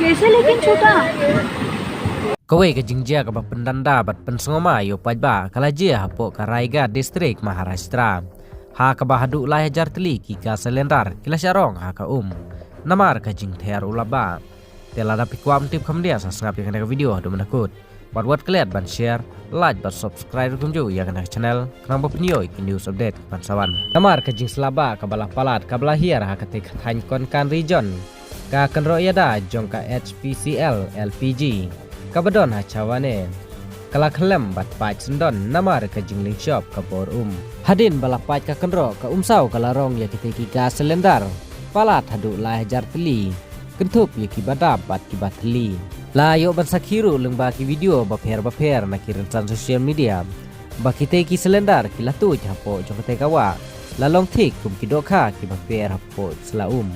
कैसे लेकिन छोटा Kawai ke jingjia ke pendanda bat pensengoma yo pajba kalajia hapo ka Raigad distrik Maharashtra. Ha ka bahadu lai hajar teli ki ka selendar kila syarong ha ka Namar ka jing ter ulaba. Tela da pikwam tip kam dia sangap yang kena video do menakut. Buat kalian ban share, like ban subscribe kunju ya kena channel kenang bapnio ki news update ban sawan. Namar ka jing selaba ka balah palat ka balah hiar ha ka tek thain kon kan region. Ka kan royada jong ka HPCL LPG. Kabadon ha cawane kala khlem bat pach sendon namar ka jingling shop ka bor hadin bala pach ka kenro ka umsau kala rong ya kiteki ka selendar palat hadu la hajar teli kentup ya ki badab bat ki batli la yo ban sakhiru lengba ki video baper na kiran san social media ba kiteki selendar ki latu hapo jong te kawa la long tik kum ki dokha ki baper hapo selaum